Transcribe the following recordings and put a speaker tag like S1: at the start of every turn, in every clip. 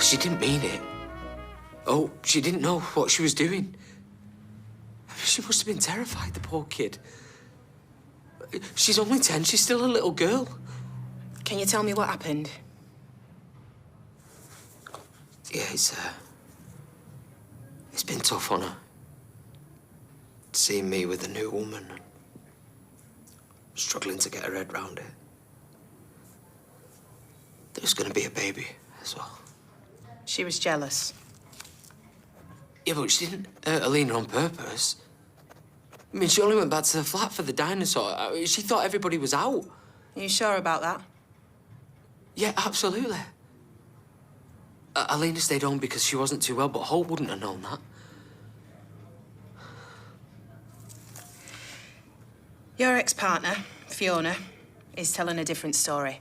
S1: She didn't mean it. Oh, she didn't know what she was doing. She must have been terrified, the poor kid. She's only 10, she's still a little girl.
S2: Can you tell me what happened?
S1: Yeah, it's been tough on her. Seeing me with a new woman. Struggling to get her head round it. There was going to be a baby as well.
S2: She was jealous.
S1: Yeah, but she didn't hurt Alina on purpose. I mean, she only went back to the flat for the dinosaur. She thought everybody was out.
S2: Are you sure about that?
S1: Yeah, absolutely. Alina stayed home because she wasn't too well, but Hope wouldn't have known that.
S2: Your ex-partner, Fiona, is telling a different story.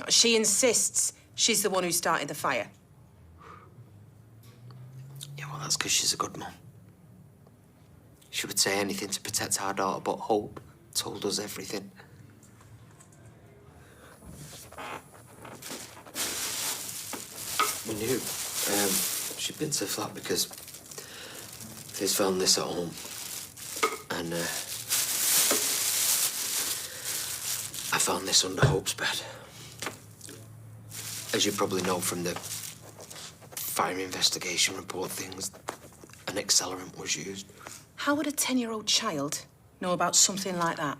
S2: She insists she's the one who started the fire.
S1: Yeah, well, that's because she's a good mum. She would say anything to protect our daughter, but Hope told us everything. We knew. She'd been to the flat because Fizz found this at home. And, I found this under Hope's bed. As you probably know from the fire investigation report things, an accelerant was used.
S2: How would a 10-year-old child know about something like that?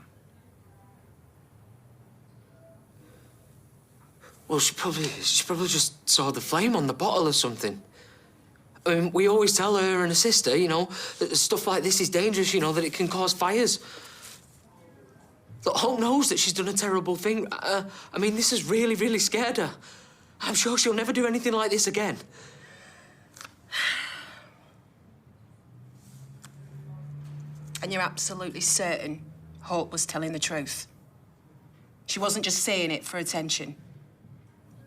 S1: Well, she probably just saw the flame on the bottle or something. I mean, we always tell her and her sister, you know, that stuff like this is dangerous, you know, that it can cause fires. Look, Hope knows that she's done a terrible thing. I mean, this has really, really scared her. I'm sure she'll never do anything like this again.
S2: And you're absolutely certain Hope was telling the truth? She wasn't just saying it for attention?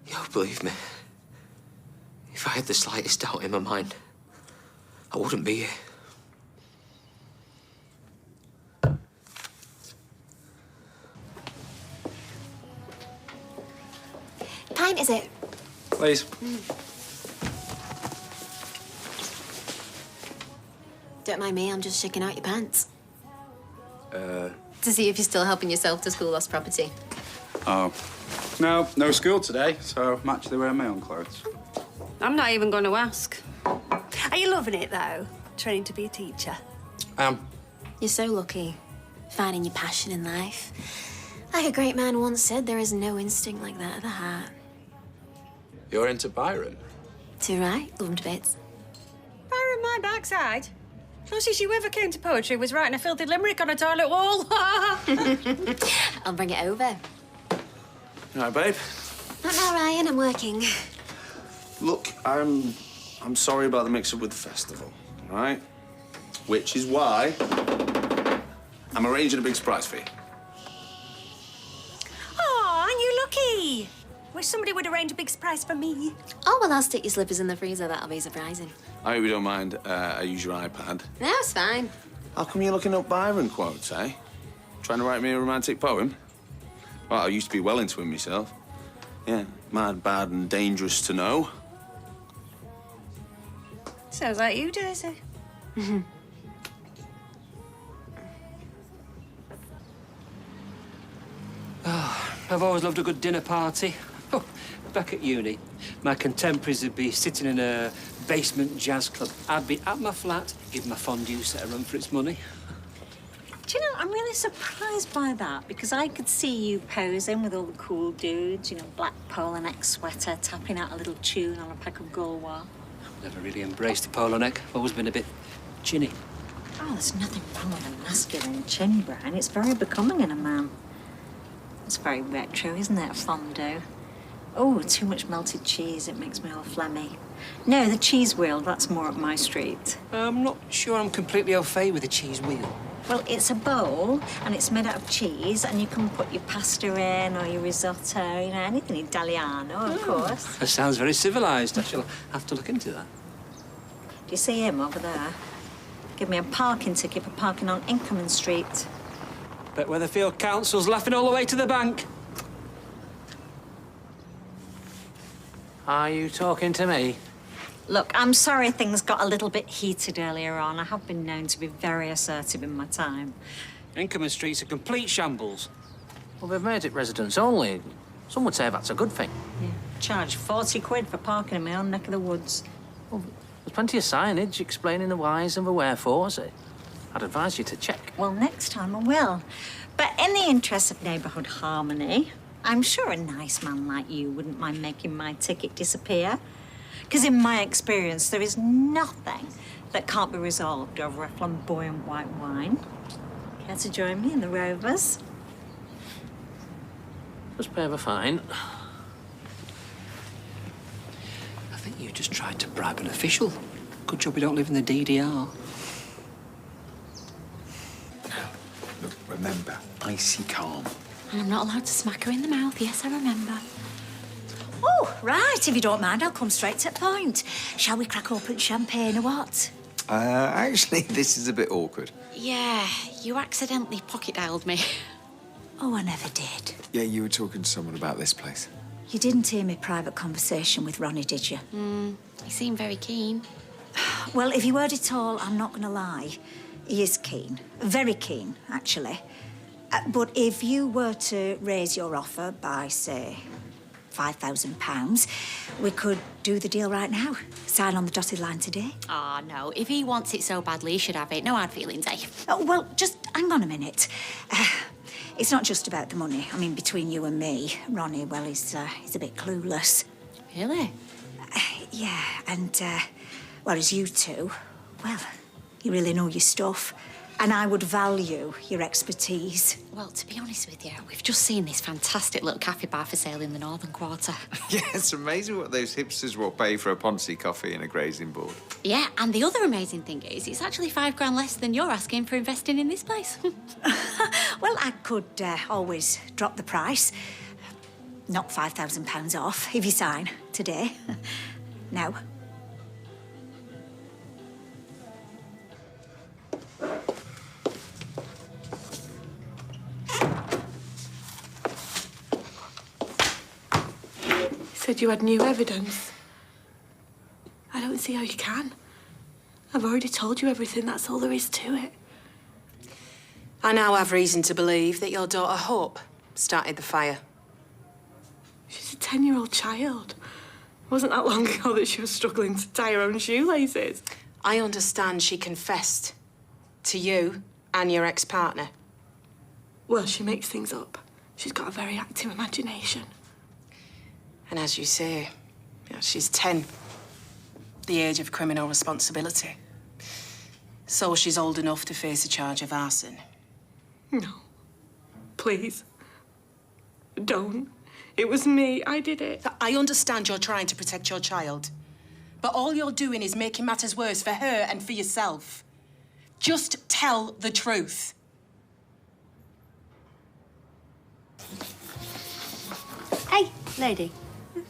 S1: Yo, believe me, if I had the slightest doubt in my mind, I wouldn't be here.
S3: Pint, is it?
S4: Please.
S3: Don't mind me, I'm just shaking out your pants.
S4: To
S3: see if you're still helping yourself to school lost property.
S4: Oh. No school today, so I'm actually wearing my own clothes.
S5: I'm not even going to ask. Are you loving it, though, training to be a teacher?
S4: I am.
S3: You're so lucky, finding your passion in life. Like a great man once said, there is no instinct like that of the heart.
S4: You're into Byron?
S3: Too right, love him to bits.
S5: Byron, my backside. Closest you ever came to poetry was writing a filthy limerick on a toilet wall.
S3: I'll bring it over.
S4: All right, babe.
S3: Not now, Ryan, I'm working.
S6: Look, I'm sorry about the mix-up with the festival, all right? Which is why I'm arranging a big surprise for you.
S5: Oh, aren't you lucky? Wish somebody would arrange a big surprise for me.
S3: Oh, well, I'll stick your slippers in the freezer. That'll be surprising.
S6: I hope you don't mind I use your iPad.
S3: No, it's fine.
S6: How come you're looking up Byron quotes, eh? Trying to write me a romantic poem? Well, I used to be well into him myself. Yeah, mad, bad and dangerous to know.
S5: Sounds like you, Daisy.
S7: I've always loved a good dinner party. Oh, back at uni, my contemporaries would be sitting in a basement jazz club. I'd be at my flat, giving my fondue set a run for its money.
S5: Do you know, I'm really surprised by that, because I could see you posing with all the cool dudes, you know, black polo neck sweater, tapping out a little tune on a pack of Gaulois.
S7: Never really embraced the polo neck. Always been a bit chinny.
S5: Oh, there's nothing wrong with a masculine chin, Brian. It's very becoming in a man. It's very retro, isn't it, fondue? Oh, too much melted cheese. It makes me all phlegmy. No, the cheese wheel, that's more up my street.
S7: I'm not sure I'm completely au fait with the cheese wheel.
S5: Well, it's a bowl, and it's made out of cheese, and you can put your pasta in, or your risotto, you know, anything Italiano, of course.
S7: That sounds very civilised. I shall have to look into that.
S5: Do you see him over there? Give me a parking ticket for parking on Inkerman Street.
S7: Bet Weatherfield Council's laughing all the way to the bank.
S8: Are you talking to me?
S5: Look, I'm sorry things got a little bit heated earlier on. I have been known to be very assertive in my time.
S7: Inkerman Street's a complete shambles.
S8: Well, they've made it residents only. Some would say that's a good thing.
S5: Yeah. Charge 40 quid for parking in my own neck of the woods.
S8: Well, there's plenty of signage explaining the whys and the wherefores. I'd advise you to check.
S5: Well, next time I will. But in the interest of neighbourhood harmony, I'm sure a nice man like you wouldn't mind making my ticket disappear. Because in my experience, there is nothing that can't be resolved over a flamboyant white wine. Care to join me in the Rovers?
S8: Just pay the fine.
S7: I think you just tried to bribe an official. Good job we don't live in the DDR.
S9: Look, remember, icy calm.
S3: And I'm not allowed to smack her in the mouth. Yes, I remember.
S10: Oh, right, if you don't mind, I'll come straight to the point. Shall we crack open champagne or what?
S9: Actually, this is a bit awkward.
S3: Yeah, you accidentally pocket-dialed me.
S10: Oh, I never did.
S9: Yeah, you were talking to someone about this place.
S10: You didn't hear my private conversation with Ronnie, did you?
S3: He seemed very keen.
S10: Well, if you heard it all, I'm not going to lie. He is keen. Very keen, actually. But if you were to raise your offer by, say, £5,000, we could do the deal right now. Sign on the dotted line today.
S3: Ah, no. If he wants it so badly, he should have it. No hard feelings, eh?
S10: Oh, well, just hang on a minute. It's not just about the money. I mean, between you and me, Ronnie, well, he's a bit clueless.
S3: Really?
S10: Yeah, and, well, as you two, well, you really know your stuff. And I would value your expertise.
S3: Well, to be honest with you, we've just seen this fantastic little cafe bar for sale in the Northern Quarter.
S9: Yeah, it's amazing what those hipsters will pay for a Ponzi coffee and a grazing board.
S3: Yeah, and the other amazing thing is it's actually £5 less than you're asking for investing in this place.
S10: Well, I could always drop the price. Knock £5,000 off if you sign today. Now.
S2: Said you had new evidence. I don't see how you can. I've already told you everything, that's all there is to it. I now have reason to believe that your daughter Hope started the fire. She's a 10-year-old child. It wasn't that long ago that she was struggling to tie her own shoelaces. I understand she confessed to you and your ex-partner. Well, she makes things up. She's got a very active imagination. And as you say, she's 10, the age of criminal responsibility. So she's old enough to face a charge of arson. No. Please. Don't. It was me. I did it. I understand you're trying to protect your child. But all you're doing is making matters worse for her and for yourself. Just tell the truth.
S11: Hey, lady.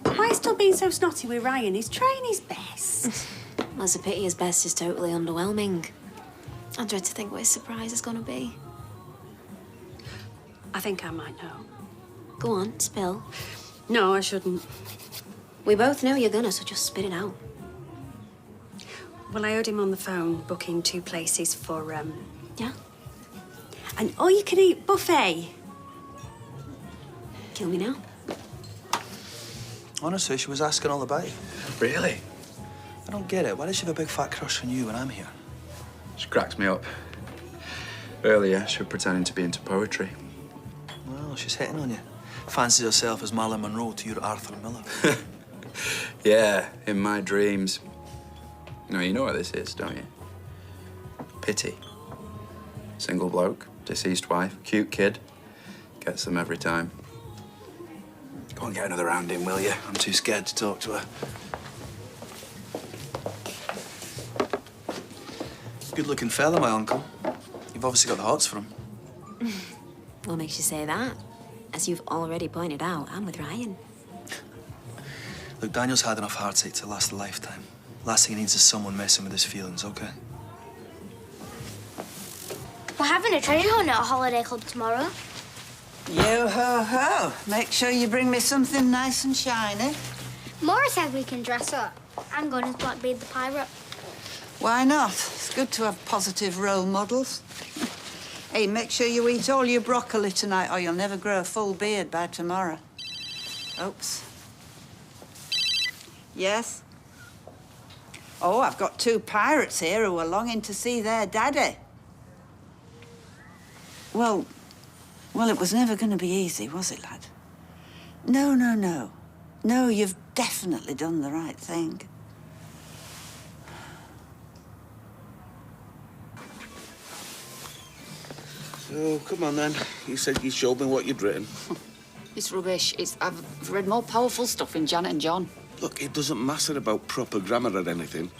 S11: Why are you still being so snotty with Ryan? He's trying his best.
S3: Well, it's a pity his best is totally underwhelming. I dread to think what his surprise is going to be.
S11: I think I might know.
S3: Go on, spill.
S11: No, I shouldn't.
S3: We both know you're gonna, so just spit it out.
S11: Well, I heard him on the phone booking 2 places for,
S3: Yeah?
S11: an all-you-can-eat buffet.
S3: Kill me now.
S12: Honestly, she was asking all about you.
S9: Really?
S12: I don't get it. Why does she have a big fat crush on you when I'm here?
S4: She cracks me up. Earlier, she was pretending to be into poetry.
S12: Well, she's hitting on you. Fancies herself as Marilyn Monroe to your Arthur Miller.
S4: Yeah, in my dreams. No, you know what this is, don't you? Pity. Single bloke, deceased wife, cute kid. Gets them every time. Go and get another round in, will you?
S12: I'm too scared to talk to her. Good-looking fella, my uncle. You've obviously got the hots for him.
S3: What makes you say that? As you've already pointed out, I'm with Ryan.
S12: Look, Daniel's had enough heartache to last a lifetime. Last thing he needs is someone messing with his feelings, okay?
S13: We're having a treasure hunt at a holiday club tomorrow.
S14: Yo ho ho. Make sure you bring me something nice and shiny.
S13: Maura said we can dress up. I'm going as Blackbeard the pirate.
S14: Why not? It's good to have positive role models. Hey, make sure you eat all your broccoli tonight or you'll never grow a full beard by tomorrow. Oops. Yes? Oh, I've got 2 pirates here who are longing to see their daddy. Well, it was never going to be easy, was it, lad? No. No, you've definitely done the right thing.
S6: So, come on then. You said you showed me what you'd written.
S15: It's rubbish. I've read more powerful stuff in Janet and John.
S6: Look, it doesn't matter about proper grammar or anything,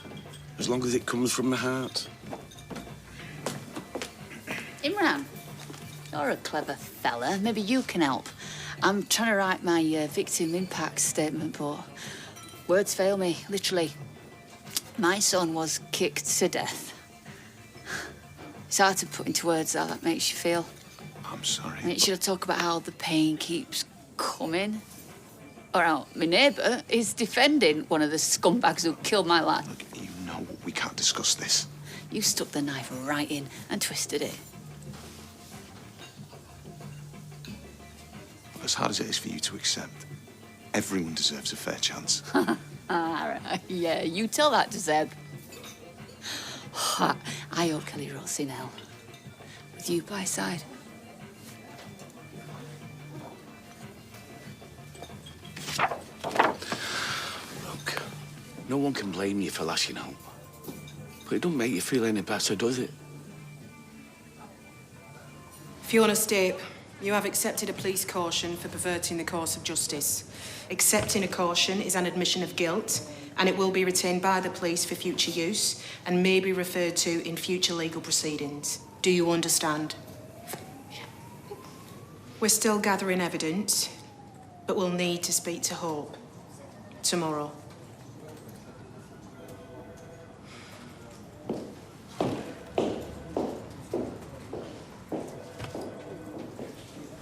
S6: as long as it comes from the heart.
S15: Imran, you're a clever fella. Maybe you can help. I'm trying to write my victim impact statement, but words fail me, literally. My son was kicked to death. It's hard to put into words how that makes you feel.
S6: I'm sorry.
S15: I mean, should I talk about how the pain keeps coming? Or how my neighbour is defending one of the scumbags who killed my lad?
S6: Look, you know we can't discuss this.
S15: You stuck the knife right in and twisted it.
S6: As hard as it is for you to accept, everyone deserves a fair chance.
S15: Yeah, you tell that to Zeb. I hope Kelly rots in hell. With you by side.
S6: Look, no one can blame you for lashing out. But it don't make you feel any better, does it?
S2: Fiona Stape, you have accepted a police caution for perverting the course of justice. Accepting a caution is an admission of guilt, and it will be retained by the police for future use and may be referred to in future legal proceedings. Do you understand? We're still gathering evidence, but we'll need to speak to Hope tomorrow.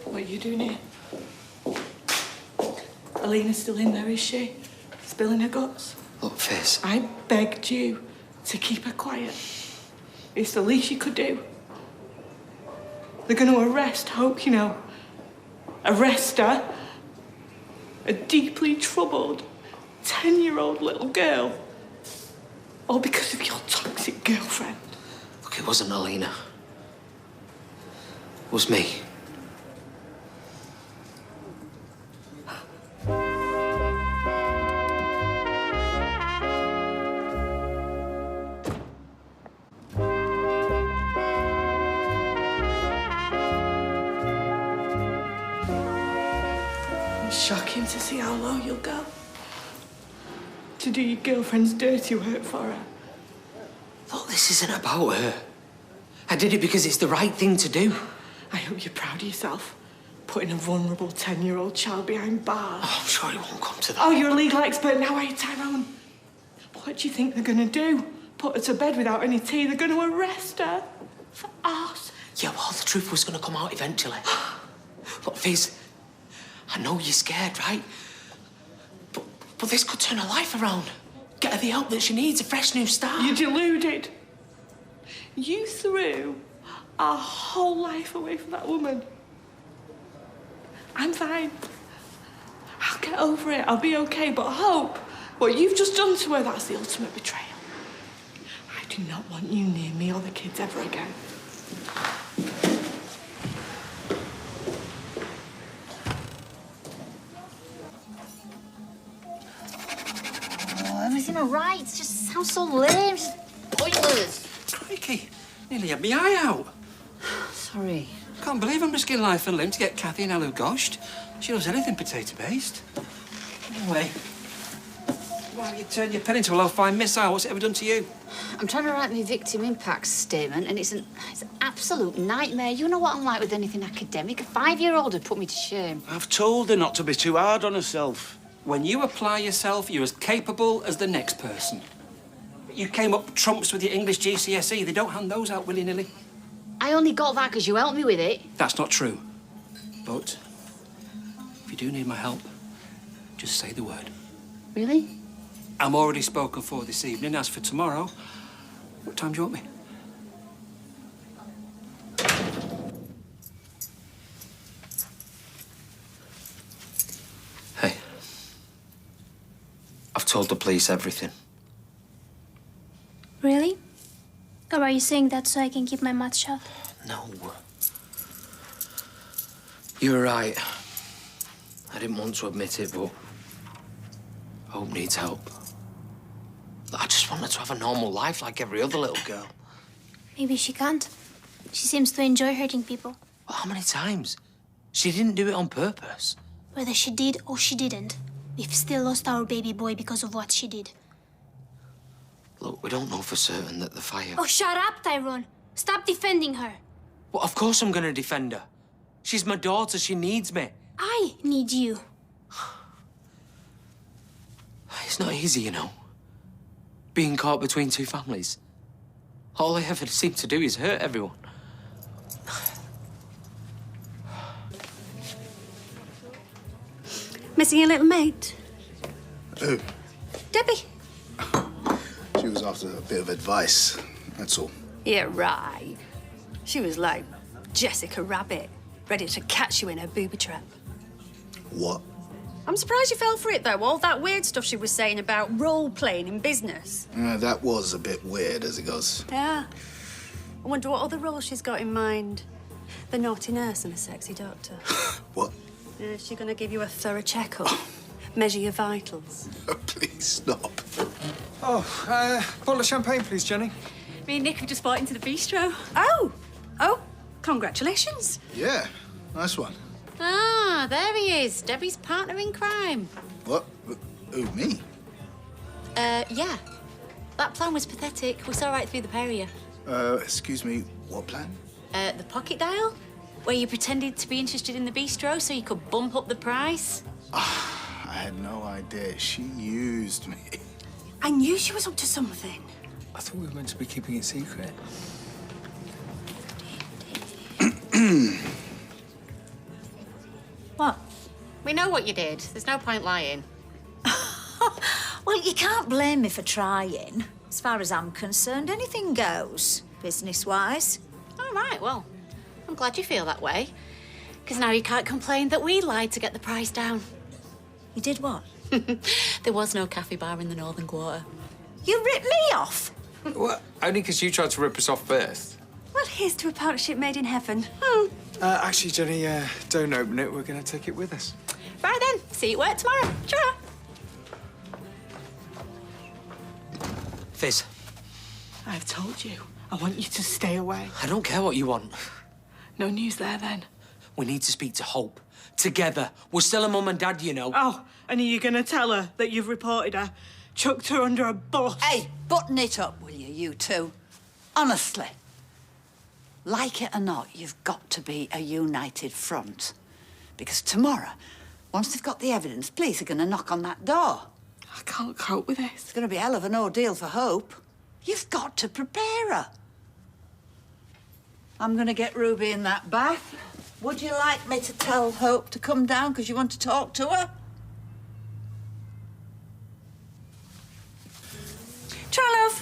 S2: What are you doing here? Alina's still in there, is she? Spilling her guts?
S1: Look, Fizz.
S2: I begged you to keep her quiet. It's the least you could do. They're going to arrest Hope, you know. Arrest her. A deeply troubled 10-year-old little girl. All because of your toxic girlfriend.
S1: Look, it wasn't Alina. It was me.
S2: Shocking to see how low you'll go. To do your girlfriend's dirty work for her.
S1: Look, this isn't about her. I did it because it's the right thing to do.
S2: I hope you're proud of yourself. Putting a vulnerable 10-year-old child behind bars.
S1: Oh, I'm sure it won't come to that.
S2: Oh, you're a legal expert now, are you, Tyrone? What do you think they're going to do? Put her to bed without any tea? They're going to arrest her for arse.
S1: Yeah, well, the truth was going to come out eventually. Look, Fizz, I know you're scared, right? But this could turn her life around. Get her the help that she needs, a fresh new start.
S2: You're deluded. You threw our whole life away for that woman. I'm fine. I'll get over it. I'll be okay. But Hope, what you've just done to her, that's the ultimate betrayal. I do not want you near me or the kids ever again.
S5: Everything all right? It just sounds so lame, just pointless.
S7: Crikey, nearly had my eye out.
S5: Sorry.
S7: Can't believe I'm risking life and limb to get Kathy and Elu goshed. She loves anything potato-based. Anyway, why don't you turn your pen into a low-flying missile? What's it ever done to you?
S15: I'm trying to write my victim impact statement, and it's an absolute nightmare. You know what I'm like with anything academic. A 5-year-old would put me to shame.
S6: I've told her not to be too hard on herself.
S7: When you apply yourself, you're as capable as the next person. You came up trumps with your English GCSE. They don't hand those out willy-nilly.
S15: I only got that because you helped me with it.
S7: That's not true. But if you do need my help, just say the word.
S15: Really?
S7: I'm already spoken for this evening. As for tomorrow, what time do you want me?
S1: Hey. I've told the police everything.
S13: Really? Or are you saying that so I can keep my mouth shut?
S1: No. You're right. I didn't want to admit it, but Hope needs help. I just want her to have a normal life like every other little girl.
S13: Maybe she can't. She seems to enjoy hurting people.
S1: Well, how many times? She didn't do it on purpose.
S13: Whether she did or she didn't, we've still lost our baby boy because of what she did.
S1: Look, we don't know for certain that the fire...
S13: Oh, shut up, Tyrone. Stop defending her.
S1: Well, of course I'm going to defend her. She's my daughter. She needs me.
S13: I need you.
S1: It's not easy, you know. Being caught between two families. All I ever seem to do is hurt everyone.
S11: Missing your little mate?
S16: Who?
S11: Debbie.
S16: She was after a bit of advice, that's all.
S11: Yeah, right. She was like Jessica Rabbit, ready to catch you in her booby trap.
S16: What?
S11: I'm surprised you fell for it, though. All that weird stuff she was saying about role-playing in business.
S16: That was a bit weird as it goes.
S11: Yeah. I wonder what other roles she's got in mind. The naughty nurse and the sexy doctor.
S16: What?
S11: Is she going to give you a thorough checkup? Measure your vitals?
S16: Please stop.
S9: Oh, bottle of champagne, please, Jenny.
S11: Me and Nick have just bought into the bistro. Oh, congratulations.
S16: Yeah, nice one.
S15: Ah, there he is. Debbie's partner in crime.
S16: What? Who, me?
S15: Yeah. That plan was pathetic. We saw right through the pair of you.
S16: Excuse me, what plan?
S15: The pocket dial, where you pretended to be interested in the bistro so you could bump up the price.
S16: I had no idea. She used me.
S11: I knew she was up to something.
S9: I thought we were meant to be keeping it secret.
S15: What? We know what you did. There's no point lying.
S10: Well, you can't blame me for trying. As far as I'm concerned, anything goes, business-wise.
S15: All right, well, I'm glad you feel that way. Because now you can't complain that we lied to get the price down.
S10: You did what?
S15: There was no cafe bar in the Northern Quarter.
S10: You ripped me off?
S9: What? Only because you tried to rip us off first.
S11: Well, here's to a partnership made in heaven.
S9: Actually, Jenny, don't open it. We're going to take it with us.
S15: Right then, see you at work tomorrow. Ta-ra.
S1: Fizz,
S2: I've told you. I want you to stay away.
S1: I don't care what you want.
S2: No news there, then?
S1: We need to speak to Hope. Together. We're still a mum and dad, you know.
S2: Oh, and are you going to tell her that you've reported her? Chucked her under a bus?
S14: Hey, button it up, will you two? Honestly. Like it or not, you've got to be a united front. Because tomorrow, once they've got the evidence, police are going to knock on that door.
S2: I can't cope with this.
S14: It's going to be a hell of an ordeal for Hope. You've got to prepare her. I'm going to get Ruby in that bath. Would you like me to tell Hope to come down because you want to talk to her?
S11: Try, love.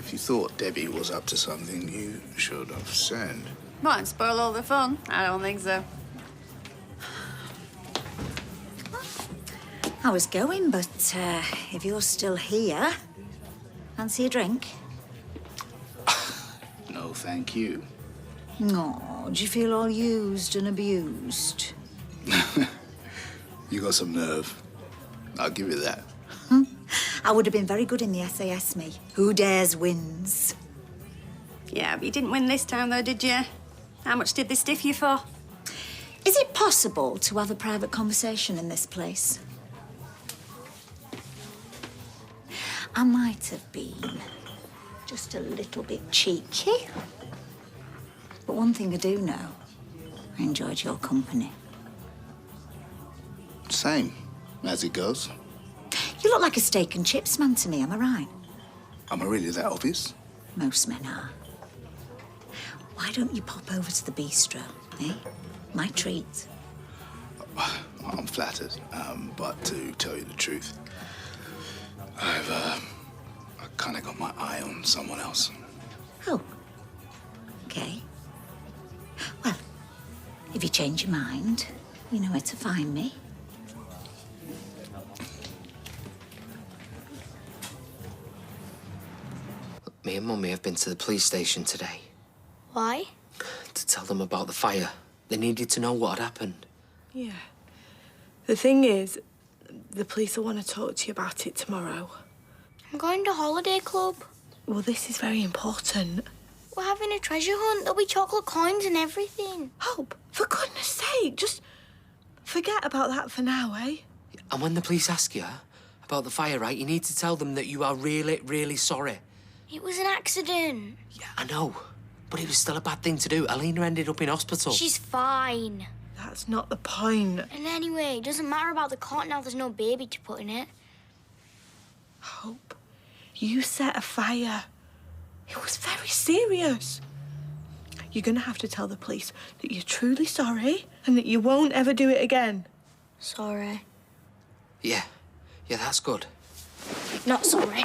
S16: If you thought Debbie was up to something, you should have said.
S11: Won't spoil all the fun. I don't think so.
S10: I was going, but if you're still here, fancy a drink?
S16: No, thank you.
S10: No, do you feel all used and abused?
S16: You got some nerve. I'll give you that.
S10: I would have been very good in the SAS, me. Who dares wins.
S11: Yeah, but you didn't win this time, though, did you? How much did they stiff you for?
S10: Is it possible to have a private conversation in this place? I might have been just a little bit cheeky. But one thing I do know, I enjoyed your company.
S16: Same, as it goes.
S10: You look like a steak and chips man to me, am I right?
S16: Am I really that obvious?
S10: Most men are. Why don't you pop over to the bistro, eh? My treat.
S16: I'm flattered, but to tell you the truth, I kind of got my eye on someone else.
S10: Oh, okay. Well, if you change your mind, you know where to find me.
S1: Me and Mummy have been to the police station today
S13: Why?
S1: to tell them about the fire. They needed to know what had happened.
S2: Yeah. The thing is, the police will want to talk to you about it tomorrow.
S13: I'm going to holiday club.
S2: Well, this is very important.
S13: We're having a treasure hunt. There'll be chocolate coins and everything.
S2: Hope, for goodness sake, just forget about that for now, eh?
S1: And when the police ask you about the fire, right, you need to tell them that you are really, really sorry.
S13: It was an accident.
S1: Yeah, I know. But it was still a bad thing to do. Alina ended up in hospital.
S13: She's fine.
S2: That's not the point.
S13: And anyway, it doesn't matter about the cot now. There's no baby to put in it.
S2: Hope, you set a fire. It was very serious. You're going to have to tell the police that you're truly sorry and that you won't ever do it again.
S13: Sorry.
S1: Yeah, that's good.
S13: Not sorry.